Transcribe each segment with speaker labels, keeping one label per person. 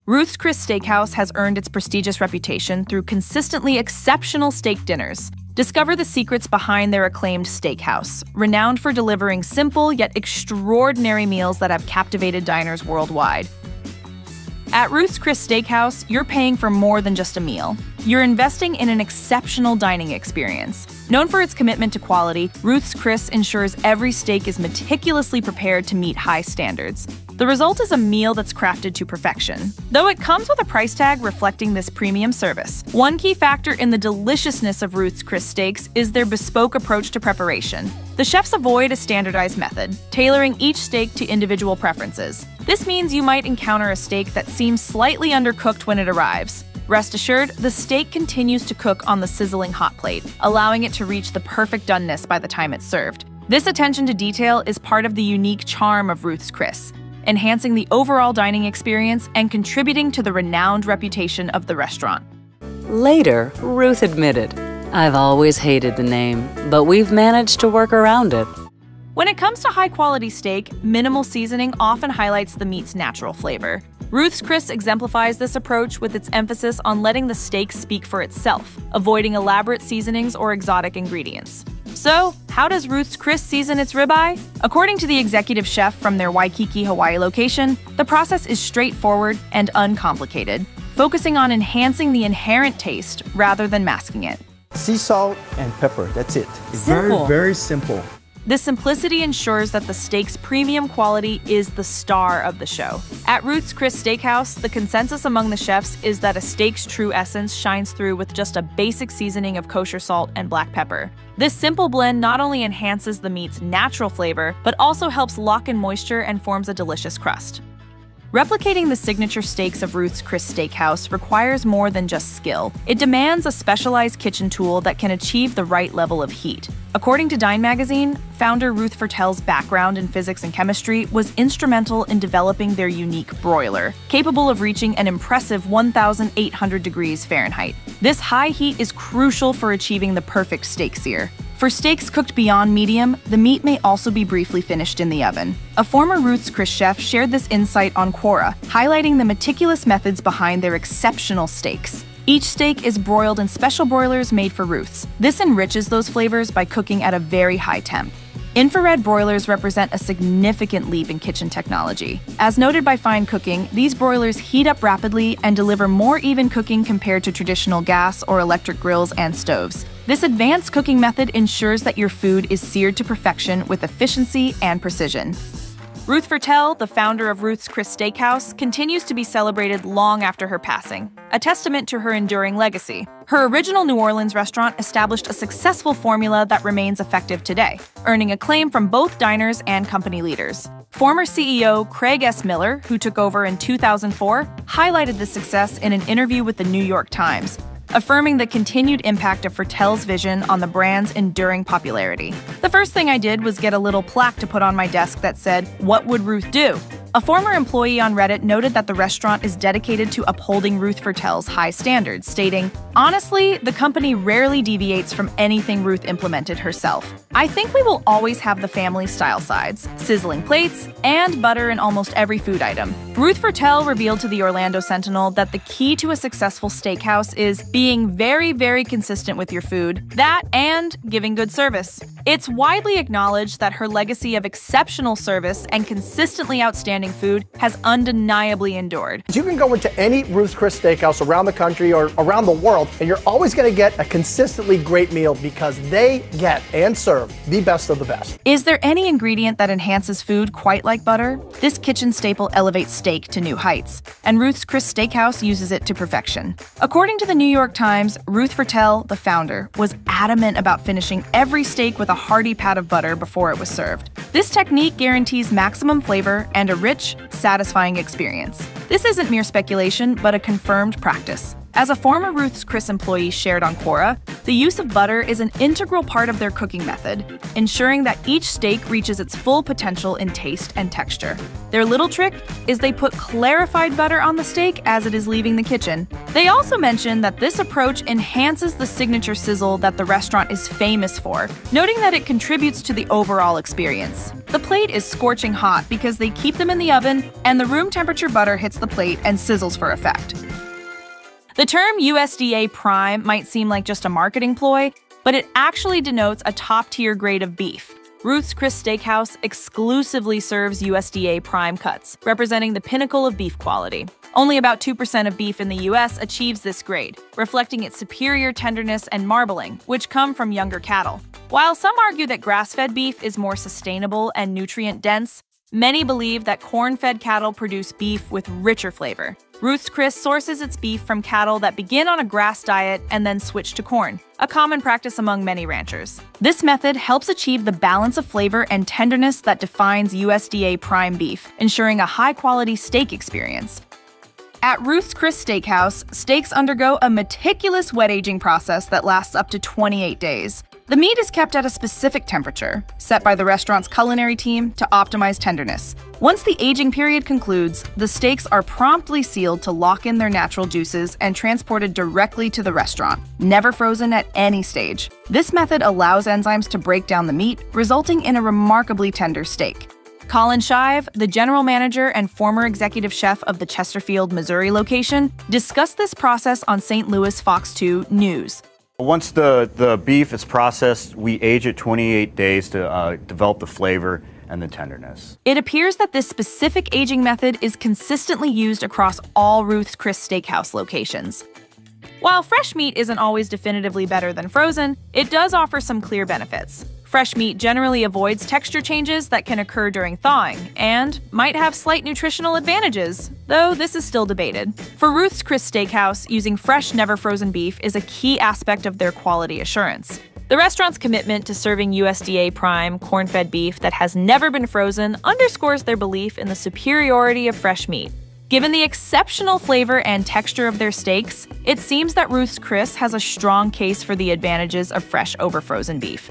Speaker 1: Ruth's Chris Steakhouse has earned its prestigious reputation through consistently exceptional steak dinners. Discover the secrets behind their acclaimed Steakhouse, renowned for delivering simple yet extraordinary meals that have captivated diners worldwide. At Ruth's Chris Steakhouse, you're paying for more than just a meal. You're investing in an exceptional dining experience. Known for its commitment to quality, Ruth's Chris ensures every steak is meticulously prepared to meet high standards. The result is a meal that's crafted to perfection, though it comes with a price tag reflecting this premium service. One key factor in the deliciousness of Ruth's Chris steaks is their bespoke approach to preparation. The chefs avoid a standardized method, tailoring each steak to individual preferences. This means you might encounter a steak that seems slightly undercooked when it arrives. Rest assured, the steak continues to cook on the sizzling hot plate, allowing it to reach the perfect doneness by the time it's served. This attention to detail is part of the unique charm of Ruth's Chris, enhancing the overall dining experience and contributing to the renowned reputation of the restaurant.
Speaker 2: Later, Ruth admitted, "I've always hated the name, but we've managed to work around it."
Speaker 1: When it comes to high-quality steak, minimal seasoning often highlights the meat's natural flavor. Ruth's Chris exemplifies this approach with its emphasis on letting the steak speak for itself, avoiding elaborate seasonings or exotic ingredients. So, how does Ruth's Chris season its ribeye? According to the executive chef from their Waikiki, Hawaii location, the process is straightforward and uncomplicated, focusing on enhancing the inherent taste rather than masking it.
Speaker 3: Sea salt and pepper, that's it. It's
Speaker 1: Simple.
Speaker 3: very simple.
Speaker 1: This simplicity ensures that the steak's premium quality is the star of the show. At Ruth's Chris Steakhouse, the consensus among the chefs is that a steak's true essence shines through with just a basic seasoning of kosher salt and black pepper. This simple blend not only enhances the meat's natural flavor, but also helps lock in moisture and forms a delicious crust. Replicating the signature steaks of Ruth's Chris Steakhouse requires more than just skill. It demands a specialized kitchen tool that can achieve the right level of heat. According to Dine magazine, founder Ruth Fertel's background in physics and chemistry was instrumental in developing their unique broiler, capable of reaching an impressive 1,800 degrees Fahrenheit. This high heat is crucial for achieving the perfect steak sear. For steaks cooked beyond medium, the meat may also be briefly finished in the oven. A former Ruth's Chris chef shared this insight on Quora, highlighting the meticulous methods behind their exceptional steaks. Each steak is broiled in special broilers made for Ruth's. This enriches those flavors by cooking at a very high temp. Infrared broilers represent a significant leap in kitchen technology. As noted by Fine Cooking, these broilers heat up rapidly and deliver more even cooking compared to traditional gas or electric grills and stoves. This advanced cooking method ensures that your food is seared to perfection with efficiency and precision. Ruth Fertel, the founder of Ruth's Chris Steakhouse, continues to be celebrated long after her passing, a testament to her enduring legacy. Her original New Orleans restaurant established a successful formula that remains effective today, earning acclaim from both diners and company leaders. Former CEO Craig S. Miller, who took over in 2004, highlighted this success in an interview with the New York Times, affirming the continued impact of Fertel's vision on the brand's enduring popularity. The first thing I did was get a little plaque to put on my desk that said, "What would Ruth do?" A former employee on Reddit noted that the restaurant is dedicated to upholding Ruth Fertel's high standards, stating, "Honestly, the company rarely deviates from anything Ruth implemented herself. I think we will always have the family-style sides, sizzling plates, and butter in almost every food item." Ruth Fertel revealed to the Orlando Sentinel that the key to a successful steakhouse is being very, very consistent with your food, that and giving good service. It's widely acknowledged that her legacy of exceptional service and consistently outstanding food has undeniably endured.
Speaker 3: You can go into any Ruth's Chris Steakhouse around the country or around the world, and you're always going to get a consistently great meal because they get and serve the best of the best.
Speaker 1: Is there any ingredient that enhances food quite like butter? This kitchen staple elevates steak to new heights, and Ruth's Chris Steakhouse uses it to perfection. According to the New York Times, Ruth Fertel, the founder, was adamant about finishing every steak with a hearty pat of butter before it was served. This technique guarantees maximum flavor and a rich, satisfying experience. This isn't mere speculation, but a confirmed practice. As a former Ruth's Chris employee shared on Quora, the use of butter is an integral part of their cooking method, ensuring that each steak reaches its full potential in taste and texture. Their little trick is they put clarified butter on the steak as it is leaving the kitchen. They also mention that this approach enhances the signature sizzle that the restaurant is famous for, noting that it contributes to the overall experience. The plate is scorching hot because they keep them in the oven, and the room temperature butter hits the plate and sizzles for effect. The term USDA Prime might seem like just a marketing ploy, but it actually denotes a top-tier grade of beef. Ruth's Chris Steakhouse exclusively serves USDA Prime cuts, representing the pinnacle of beef quality. Only about 2% of beef in the US achieves this grade, reflecting its superior tenderness and marbling, which come from younger cattle. While some argue that grass-fed beef is more sustainable and nutrient-dense, many believe that corn-fed cattle produce beef with richer flavor. Ruth's Chris sources its beef from cattle that begin on a grass diet and then switch to corn, a common practice among many ranchers. This method helps achieve the balance of flavor and tenderness that defines USDA Prime beef, ensuring a high-quality steak experience. At Ruth's Chris Steakhouse, steaks undergo a meticulous wet aging process that lasts up to 28 days. The meat is kept at a specific temperature, set by the restaurant's culinary team to optimize tenderness. Once the aging period concludes, the steaks are promptly sealed to lock in their natural juices and transported directly to the restaurant, never frozen at any stage. This method allows enzymes to break down the meat, resulting in a remarkably tender steak. Colin Shive, the general manager and former executive chef of the Chesterfield, Missouri location, discussed this process on St. Louis Fox 2 News.
Speaker 4: Once the beef is processed, we age it 28 days to develop the flavor and the tenderness.
Speaker 1: It appears that this specific aging method is consistently used across all Ruth's Chris Steakhouse locations. While fresh meat isn't always definitively better than frozen, it does offer some clear benefits. Fresh meat generally avoids texture changes that can occur during thawing and might have slight nutritional advantages, though this is still debated. For Ruth's Chris Steakhouse, using fresh, never frozen beef is a key aspect of their quality assurance. The restaurant's commitment to serving USDA Prime corn-fed beef that has never been frozen underscores their belief in the superiority of fresh meat. Given the exceptional flavor and texture of their steaks, it seems that Ruth's Chris has a strong case for the advantages of fresh over frozen beef.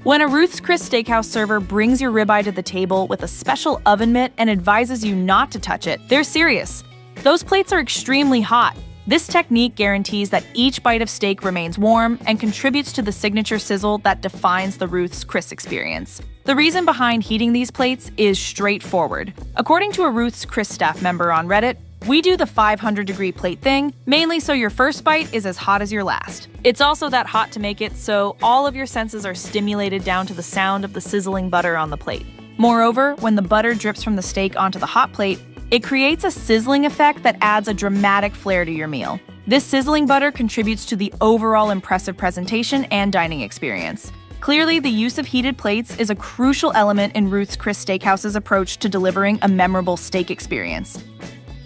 Speaker 1: When a Ruth's Chris Steakhouse server brings your ribeye to the table with a special oven mitt and advises you not to touch it, they're serious. Those plates are extremely hot. This technique guarantees that each bite of steak remains warm and contributes to the signature sizzle that defines the Ruth's Chris experience. The reason behind heating these plates is straightforward. According to a Ruth's Chris staff member on Reddit, we do the 500-degree plate thing, mainly so your first bite is as hot as your last. It's also that hot to make it so all of your senses are stimulated down to the sound of the sizzling butter on the plate. Moreover, when the butter drips from the steak onto the hot plate, it creates a sizzling effect that adds a dramatic flair to your meal. This sizzling butter contributes to the overall impressive presentation and dining experience. Clearly, the use of heated plates is a crucial element in Ruth's Chris Steakhouse's approach to delivering a memorable steak experience.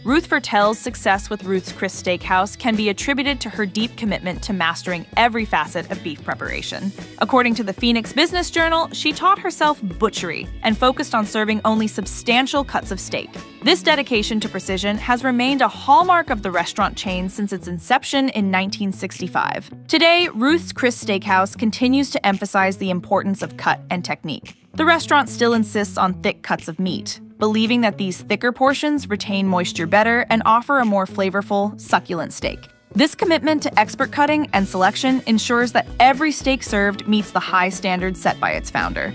Speaker 1: Ruth Vertel's success with Ruth's Chris Steakhouse can be attributed to her deep commitment to mastering every facet of beef preparation. According to the Phoenix Business Journal, she taught herself butchery and focused on serving only substantial cuts of steak. This dedication to precision has remained a hallmark of the restaurant chain since its inception in 1965. Today, Ruth's Chris Steakhouse continues to emphasize the importance of cut and technique. The restaurant still insists on thick cuts of meat, believing that these thicker portions retain moisture better and offer a more flavorful, succulent steak. This commitment to expert cutting and selection ensures that every steak served meets the high standards set by its founder.